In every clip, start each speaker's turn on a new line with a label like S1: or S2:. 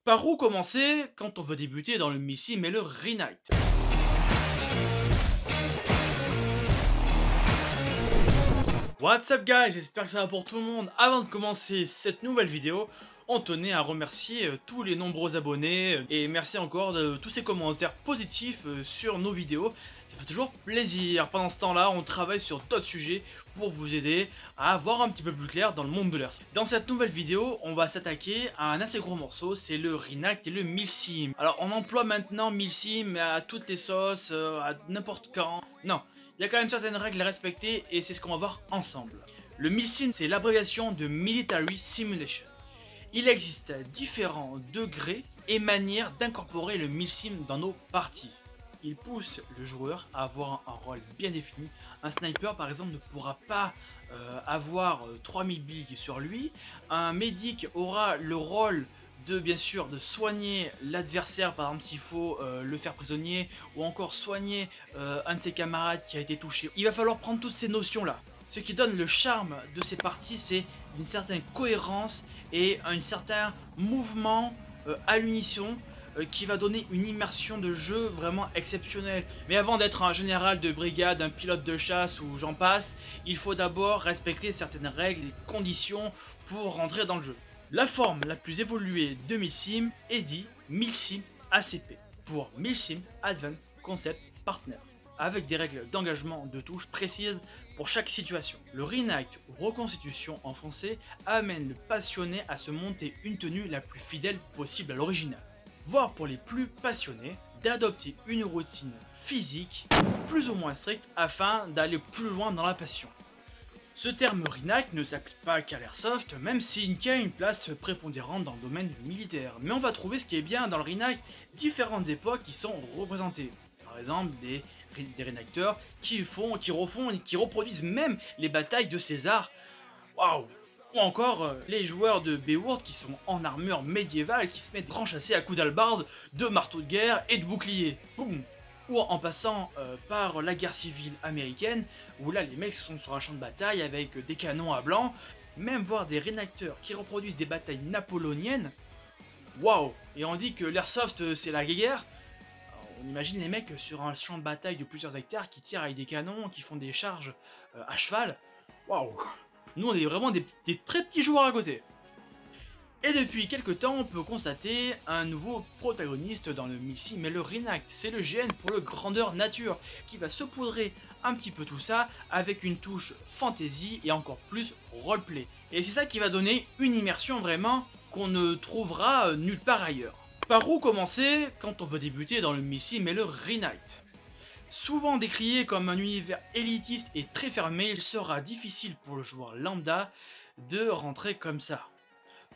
S1: Par où commencer quand on veut débuter dans le Milsim et le Re-Night? What's up guys, j'espère que ça va pour tout le monde. Avant de commencer cette nouvelle vidéo, on tenait à remercier tous les nombreux abonnés et merci encore de tous ces commentaires positifs sur nos vidéos. Ça fait toujours plaisir. Pendant ce temps-là, on travaille sur d'autres sujets pour vous aider à voir un petit peu plus clair dans le monde de l'airsoft. Dans cette nouvelle vidéo, on va s'attaquer à un assez gros morceau, c'est le Re-Night et le Milsim. Alors on emploie maintenant Milsim à toutes les sauces, à n'importe quand. Non, il y a quand même certaines règles à respecter et c'est ce qu'on va voir ensemble. Le Milsim, c'est l'abréviation de Military Simulation. Il existe différents degrés et manières d'incorporer le Milsim dans nos parties. Il pousse le joueur à avoir un rôle bien défini. Un sniper par exemple ne pourra pas avoir 3000 bigs sur lui. Un médic aura le rôle de bien sûr de soigner l'adversaire, par exemple s'il faut le faire prisonnier, ou encore soigner un de ses camarades qui a été touché. Il va falloir prendre toutes ces notions là. Ce qui donne le charme de ces parties, c'est une certaine cohérence et un certain mouvement à l'unisson qui va donner une immersion de jeu vraiment exceptionnelle. Mais avant d'être un général de brigade, un pilote de chasse ou j'en passe, il faut d'abord respecter certaines règles et conditions pour rentrer dans le jeu. La forme la plus évoluée de Milsim est dit Milsim ACP pour Milsim Advanced Concept Partner, avec des règles d'engagement de touche précises pour chaque situation. Le Re-Night ou reconstitution en français amène le passionné à se monter une tenue la plus fidèle possible à l'original, voire pour les plus passionnés d'adopter une routine physique plus ou moins stricte afin d'aller plus loin dans la passion. Ce terme Re-Night ne s'applique pas qu'à l'airsoft, même s'il y a une place prépondérante dans le domaine militaire. Mais on va trouver ce qui est bien dans le Re-Night, différentes époques qui sont représentées. Par exemple, des Re-Nighters qui refont et qui reproduisent même les batailles de César. Waouh! Ou encore les joueurs de Beowulf qui sont en armure médiévale, qui se mettent tranchasser à coups d'albarde, de marteau de guerre et de bouclier. Boum! Ou en passant par la guerre civile américaine, où là les mecs sont sur un champ de bataille avec des canons à blanc, même voir des réacteurs qui reproduisent des batailles napoléoniennes. Waouh! Et on dit que l'airsoft c'est la guerre. Alors, on imagine les mecs sur un champ de bataille de plusieurs hectares qui tirent avec des canons, qui font des charges à cheval. Waouh! Nous on est vraiment des très petits joueurs à côté. Et depuis quelques temps, on peut constater un nouveau protagoniste dans le Milsim, mais le Re-Night. C'est le GN pour le grandeur nature, qui va saupoudrer un petit peu tout ça avec une touche fantasy et encore plus roleplay. Et c'est ça qui va donner une immersion vraiment qu'on ne trouvera nulle part ailleurs. Par où commencer quand on veut débuter dans le Milsim et le Re-Night? Souvent décrié comme un univers élitiste et très fermé, il sera difficile pour le joueur lambda de rentrer comme ça.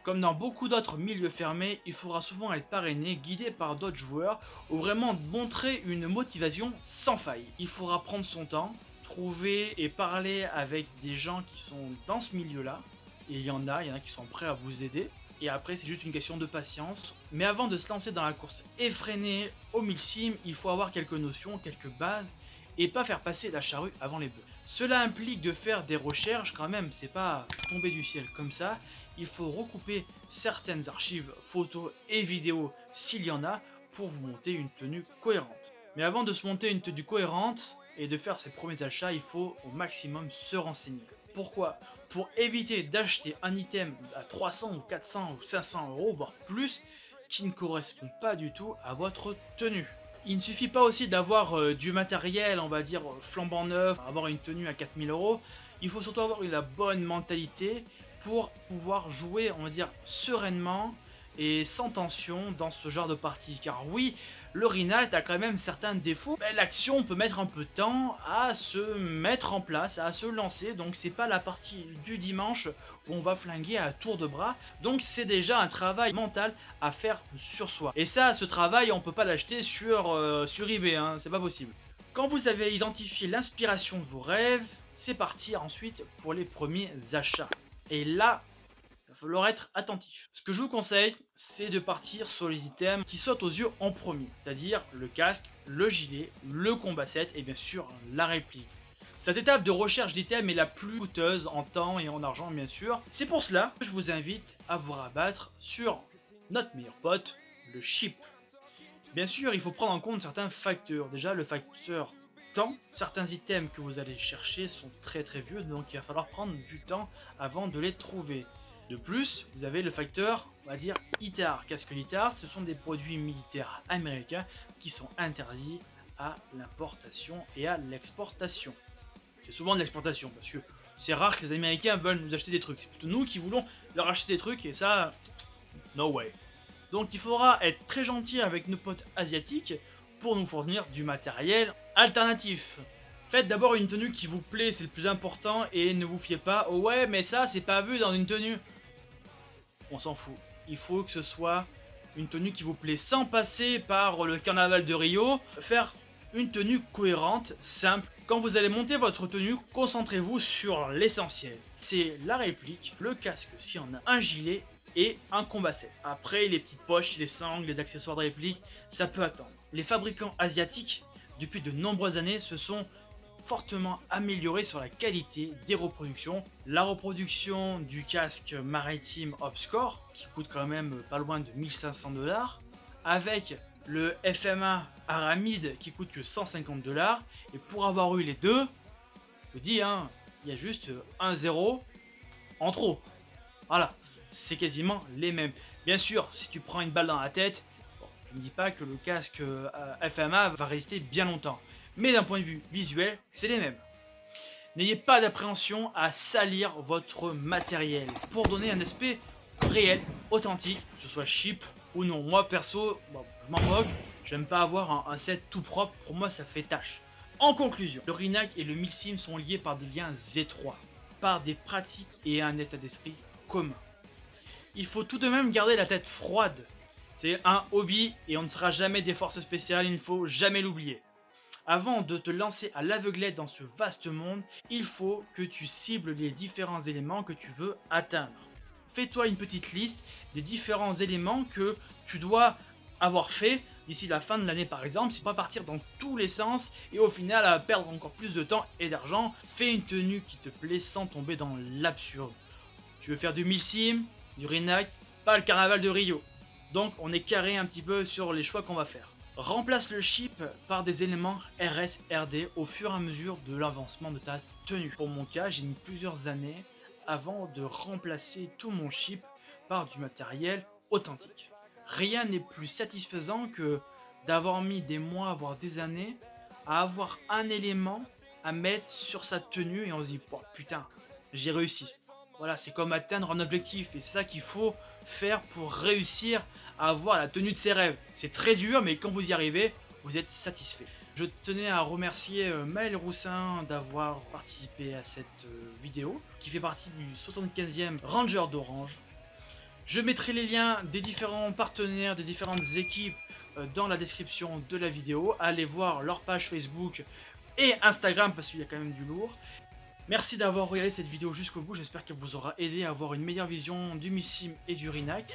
S1: Comme dans beaucoup d'autres milieux fermés, il faudra souvent être parrainé, guidé par d'autres joueurs ou vraiment montrer une motivation sans faille. Il faudra prendre son temps, trouver et parler avec des gens qui sont dans ce milieu-là. Et il y en a qui sont prêts à vous aider. Et après, c'est juste une question de patience. Mais avant de se lancer dans la course effrénée au Milsim, il faut avoir quelques notions, quelques bases et pas faire passer la charrue avant les bœufs. Cela implique de faire des recherches quand même, c'est pas tomber du ciel comme ça. Il faut recouper certaines archives photos et vidéos s'il y en a pour vous monter une tenue cohérente. Mais avant de se monter une tenue cohérente et de faire ses premiers achats, il faut au maximum se renseigner. Pourquoi? Pour éviter d'acheter un item à 300 ou 400 ou 500 euros, voire plus, qui ne correspond pas du tout à votre tenue. Il ne suffit pas aussi d'avoir du matériel, on va dire, flambant neuf, avoir une tenue à 4000 euros. Il faut surtout avoir la bonne mentalité pour pouvoir jouer, on va dire, sereinement et sans tension dans ce genre de partie. Car oui, le Re-Night a quand même certains défauts. L'action peut mettre un peu de temps à se mettre en place, à se lancer. Donc c'est pas la partie du dimanche où on va flinguer à tour de bras. Donc c'est déjà un travail mental à faire sur soi. Et ça, ce travail, on peut pas l'acheter sur eBay, hein, c'est pas possible. Quand vous avez identifié l'inspiration de vos rêves, c'est parti ensuite pour les premiers achats. Et là, il va falloir être attentif. Ce que je vous conseille, c'est de partir sur les items qui sautent aux yeux en premier, c'est-à-dire le casque, le gilet, le combat set et bien sûr la réplique. Cette étape de recherche d'items est la plus coûteuse en temps et en argent bien sûr. C'est pour cela que je vous invite à vous rabattre sur notre meilleur pote, le chip. Bien sûr, il faut prendre en compte certains facteurs. Déjà, le facteur temps. Certains items que vous allez chercher sont très vieux, donc il va falloir prendre du temps avant de les trouver. De plus, vous avez le facteur, on va dire, ITAR. Qu'est-ce que l'ITAR? Ce sont des produits militaires américains qui sont interdits à l'importation et à l'exportation. C'est souvent de l'exportation, parce que c'est rare que les Américains veulent nous acheter des trucs. C'est plutôt nous qui voulons leur acheter des trucs, et ça, no way. Donc il faudra être très gentil avec nos potes asiatiques pour nous fournir du matériel alternatif. Faites d'abord une tenue qui vous plaît, c'est le plus important, et ne vous fiez pas oh ouais mais ça c'est pas vu dans une tenue. On s'en fout. Il faut que ce soit une tenue qui vous plaît sans passer par le carnaval de Rio. Faire une tenue cohérente, simple. Quand vous allez monter votre tenue, concentrez-vous sur l'essentiel. C'est la réplique, le casque s'il y en a, un gilet et un combat set. Après, les petites poches, les sangles, les accessoires de réplique, ça peut attendre. Les fabricants asiatiques, depuis de nombreuses années, se sont fortement améliorés sur la qualité des reproductions. La reproduction du casque maritime Obscore, qui coûte quand même pas loin de 1500 $, avec le FMA Aramide qui coûte que 150 $, et pour avoir eu les deux, je dis, hein, il y a juste un zéro en trop. Voilà, c'est quasiment les mêmes. Bien sûr, si tu prends une balle dans la tête, bon, je ne dis pas que le casque FMA va résister bien longtemps. Mais d'un point de vue visuel, c'est les mêmes. N'ayez pas d'appréhension à salir votre matériel pour donner un aspect réel, authentique, que ce soit cheap ou non. Moi perso, bon, je m'en moque, j'aime pas avoir un set tout propre, pour moi ça fait tâche. En conclusion, le Rinac et le Milsim sont liés par des liens étroits, par des pratiques et un état d'esprit commun. Il faut tout de même garder la tête froide. C'est un hobby et on ne sera jamais des forces spéciales, il ne faut jamais l'oublier. Avant de te lancer à l'aveuglette dans ce vaste monde, il faut que tu cibles les différents éléments que tu veux atteindre. Fais-toi une petite liste des différents éléments que tu dois avoir fait d'ici la fin de l'année par exemple, si tu ne vas pas partir dans tous les sens et au final à perdre encore plus de temps et d'argent. Fais une tenue qui te plaît sans tomber dans l'absurde. Tu veux faire du Milsim, du Rinac, pas le carnaval de Rio. Donc on est carré un petit peu sur les choix qu'on va faire. Remplace le chip par des éléments RS-RD au fur et à mesure de l'avancement de ta tenue. Pour mon cas, j'ai mis plusieurs années avant de remplacer tout mon chip par du matériel authentique. Rien n'est plus satisfaisant que d'avoir mis des mois, voire des années, à avoir un élément à mettre sur sa tenue et on se dit oh, putain, j'ai réussi. Voilà, c'est comme atteindre un objectif et c'est ça qu'il faut faire pour réussir à avoir la tenue de ses rêves. C'est très dur, mais quand vous y arrivez, vous êtes satisfait. Je tenais à remercier Maël Roussin d'avoir participé à cette vidéo, qui fait partie du 75e Ranger d'Orange. Je mettrai les liens des différents partenaires, des différentes équipes dans la description de la vidéo. Allez voir leur page Facebook et Instagram parce qu'il y a quand même du lourd. Merci d'avoir regardé cette vidéo jusqu'au bout, j'espère qu'elle vous aura aidé à avoir une meilleure vision du Milsim et du Rinac.